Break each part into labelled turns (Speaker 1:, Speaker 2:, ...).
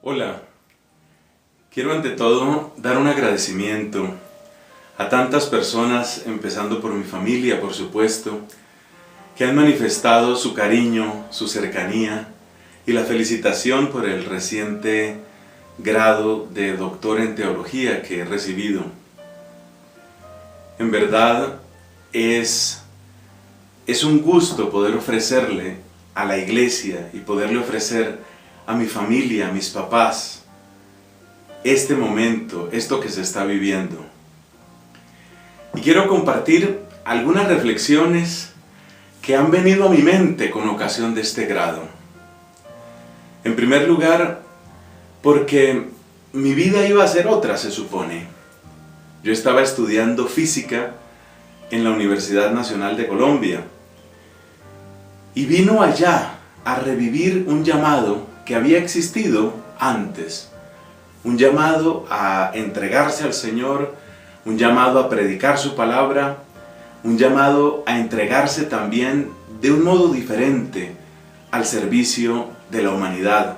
Speaker 1: Hola, quiero ante todo dar un agradecimiento a tantas personas, empezando por mi familia, por supuesto, que han manifestado su cariño, su cercanía y la felicitación por el reciente grado de doctor en teología que he recibido. En verdad es un gusto poder ofrecerle a la iglesia y poderle ofrecer a mi familia, a mis papás, este momento, esto que se está viviendo. Y quiero compartir algunas reflexiones que han venido a mi mente con ocasión de este grado. En primer lugar, porque mi vida iba a ser otra, se supone. Yo estaba estudiando física en la Universidad Nacional de Colombia y vino allá a revivir un llamado que había existido antes. Un llamado a entregarse al Señor, un llamado a predicar su palabra, un llamado a entregarse también de un modo diferente al servicio de la humanidad.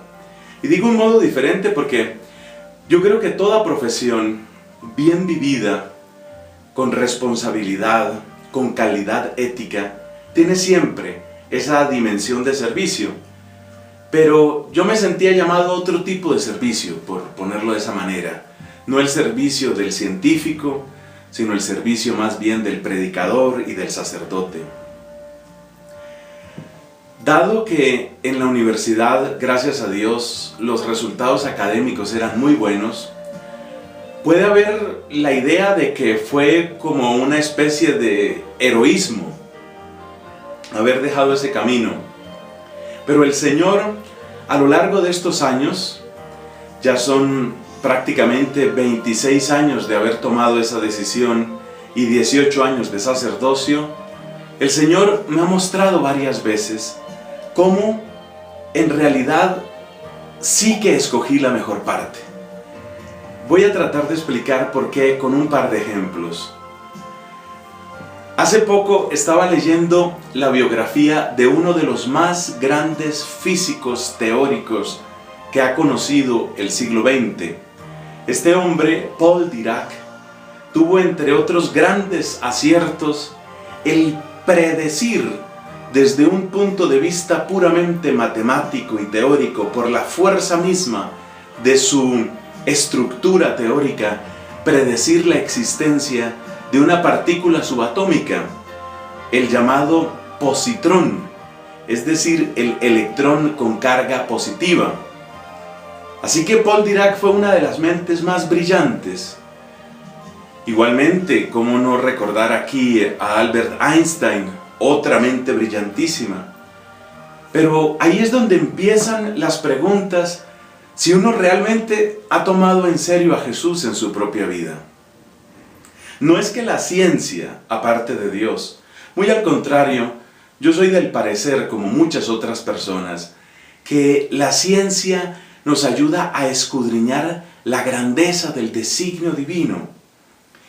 Speaker 1: Y digo un modo diferente porque yo creo que toda profesión bien vivida, con responsabilidad, con calidad ética, tiene siempre esa dimensión de servicio. Pero yo me sentía llamado a otro tipo de servicio, por ponerlo de esa manera. No el servicio del científico, sino el servicio más bien del predicador y del sacerdote. Dado que en la universidad, gracias a Dios, los resultados académicos eran muy buenos, puede haber la idea de que fue como una especie de heroísmo haber dejado ese camino. Pero el Señor, a lo largo de estos años, ya son prácticamente 26 años de haber tomado esa decisión y 18 años de sacerdocio, el Señor me ha mostrado varias veces cómo en realidad sí que escogí la mejor parte. Voy a tratar de explicar por qué con un par de ejemplos. Hace poco estaba leyendo la biografía de uno de los más grandes físicos teóricos que ha conocido el siglo XX. Este hombre, Paul Dirac, tuvo entre otros grandes aciertos el predecir desde un punto de vista puramente matemático y teórico, por la fuerza misma de su estructura teórica, predecir la existencia de una partícula subatómica, el llamado positrón, es decir, el electrón con carga positiva. Así que Paul Dirac fue una de las mentes más brillantes. Igualmente, cómo no recordar aquí a Albert Einstein, otra mente brillantísima. Pero ahí es donde empiezan las preguntas si uno realmente ha tomado en serio a Jesús en su propia vida. No es que la ciencia aparte de Dios, muy al contrario, yo soy del parecer, como muchas otras personas, que la ciencia nos ayuda a escudriñar la grandeza del designio divino.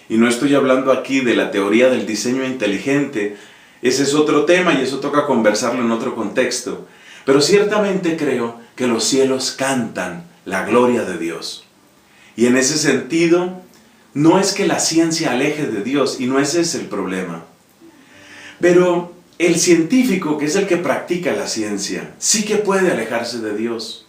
Speaker 1: Y no estoy hablando aquí de la teoría del diseño inteligente, ese es otro tema y eso toca conversarlo en otro contexto. Pero ciertamente creo que los cielos cantan la gloria de Dios. Y en ese sentido, no es que la ciencia aleje de Dios, y no ese es el problema. Pero el científico, que es el que practica la ciencia, sí que puede alejarse de Dios.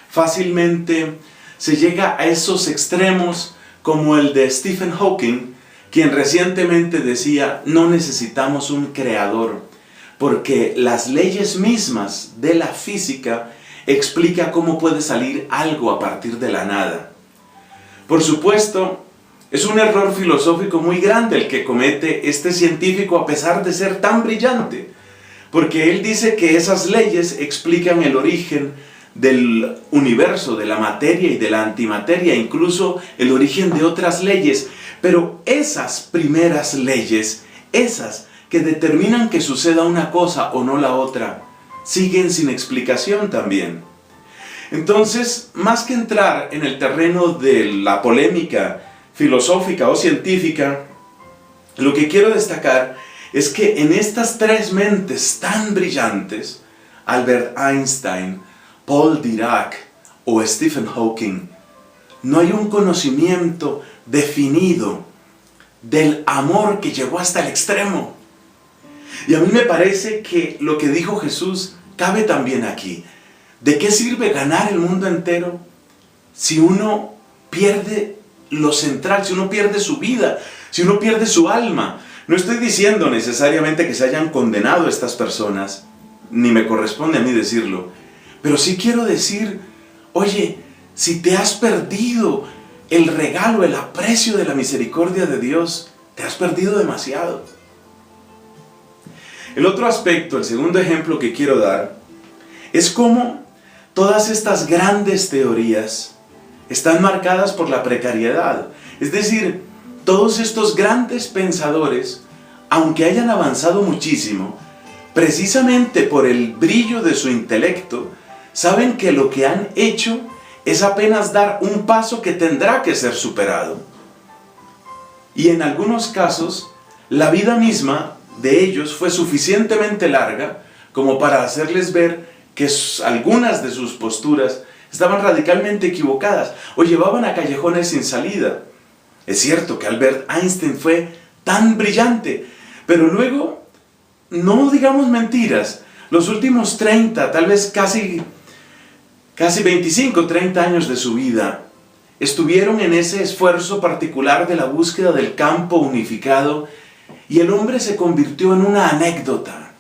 Speaker 1: Fácilmente se llega a esos extremos como el de Stephen Hawking, quien recientemente decía: no necesitamos un creador, porque las leyes mismas de la física explican cómo puede salir algo a partir de la nada. Por supuesto, es un error filosófico muy grande el que comete este científico a pesar de ser tan brillante, porque él dice que esas leyes explican el origen del universo, de la materia y de la antimateria, incluso el origen de otras leyes, pero esas primeras leyes, esas que determinan que suceda una cosa o no la otra, siguen sin explicación también. Entonces, más que entrar en el terreno de la polémica filosófica o científica, lo que quiero destacar es que en estas tres mentes tan brillantes, Albert Einstein, Paul Dirac o Stephen Hawking, no hay un conocimiento definido del amor que llegó hasta el extremo. Y a mí me parece que lo que dijo Jesús cabe también aquí. ¿De qué sirve ganar el mundo entero si uno pierde lo central, si uno pierde su vida, si uno pierde su alma? No estoy diciendo necesariamente que se hayan condenado estas personas, ni me corresponde a mí decirlo, pero sí quiero decir, oye, si te has perdido el regalo, el aprecio de la misericordia de Dios, te has perdido demasiado. El otro aspecto, el segundo ejemplo que quiero dar, es cómo todas estas grandes teorías están marcadas por la precariedad. Es decir, todos estos grandes pensadores, aunque hayan avanzado muchísimo, precisamente por el brillo de su intelecto, saben que lo que han hecho es apenas dar un paso que tendrá que ser superado. Y en algunos casos, la vida misma de ellos fue suficientemente larga como para hacerles ver que algunas de sus posturas estaban radicalmente equivocadas o llevaban a callejones sin salida. Es cierto que Albert Einstein fue tan brillante, pero luego, no digamos mentiras, los últimos 30, tal vez casi 25, 30 años de su vida estuvieron en ese esfuerzo particular de la búsqueda del campo unificado, y el hombre se convirtió en una anécdota,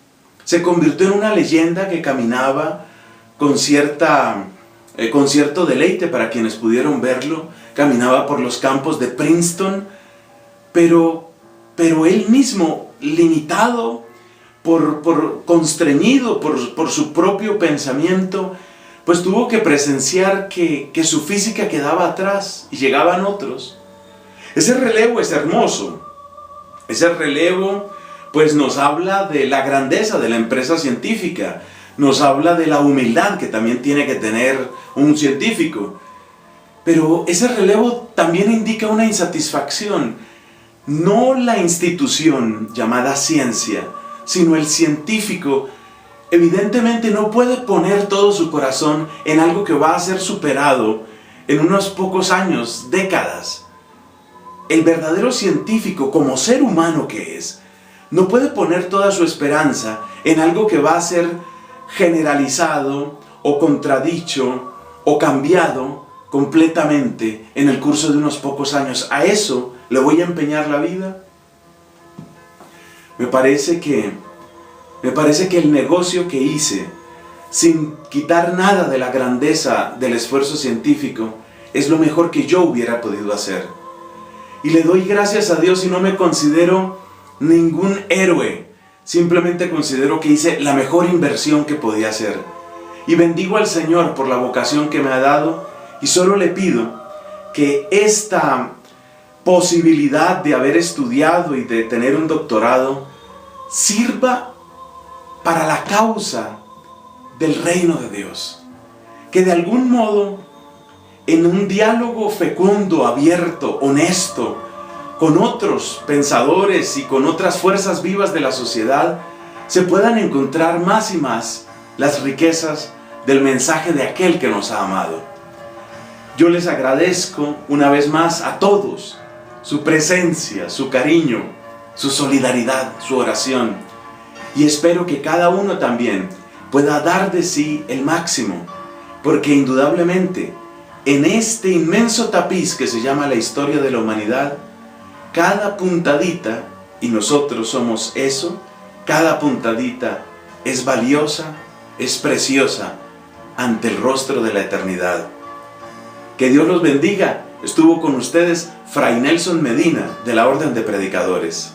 Speaker 1: se convirtió en una leyenda que caminaba con cierto deleite para quienes pudieron verlo. Caminaba por los campos de Princeton, pero él mismo, limitado, constreñido por su propio pensamiento, pues tuvo que presenciar que su física quedaba atrás y llegaban otros. Ese relevo es hermoso. Ese relevo pues nos habla de la grandeza de la empresa científica, nos habla de la humildad que también tiene que tener un científico. Pero ese relevo también indica una insatisfacción. No la institución llamada ciencia, sino el científico, evidentemente no puede poner todo su corazón en algo que va a ser superado en unos pocos años, décadas. El verdadero científico, como ser humano que es, no puede poner toda su esperanza en algo que va a ser generalizado o contradicho o cambiado completamente en el curso de unos pocos años. ¿A eso le voy a empeñar la vida? Me parece que el negocio que hice, sin quitar nada de la grandeza del esfuerzo científico, es lo mejor que yo hubiera podido hacer. Y le doy gracias a Dios y no me considero ningún héroe. Simplemente considero que hice la mejor inversión que podía hacer. Y bendigo al Señor por la vocación que me ha dado, y solo le pido que esta posibilidad de haber estudiado y de tener un doctorado sirva para la causa del reino de Dios. Que de algún modo, en un diálogo fecundo, abierto, honesto, con otros pensadores y con otras fuerzas vivas de la sociedad, se puedan encontrar más y más las riquezas del mensaje de aquel que nos ha amado. Yo les agradezco una vez más a todos su presencia, su cariño, su solidaridad, su oración, y espero que cada uno también pueda dar de sí el máximo, porque indudablemente en este inmenso tapiz que se llama la historia de la humanidad, cada puntadita, y nosotros somos eso, cada puntadita es valiosa, es preciosa ante el rostro de la eternidad. Que Dios los bendiga. Estuvo con ustedes Fray Nelson Medina, de la Orden de Predicadores.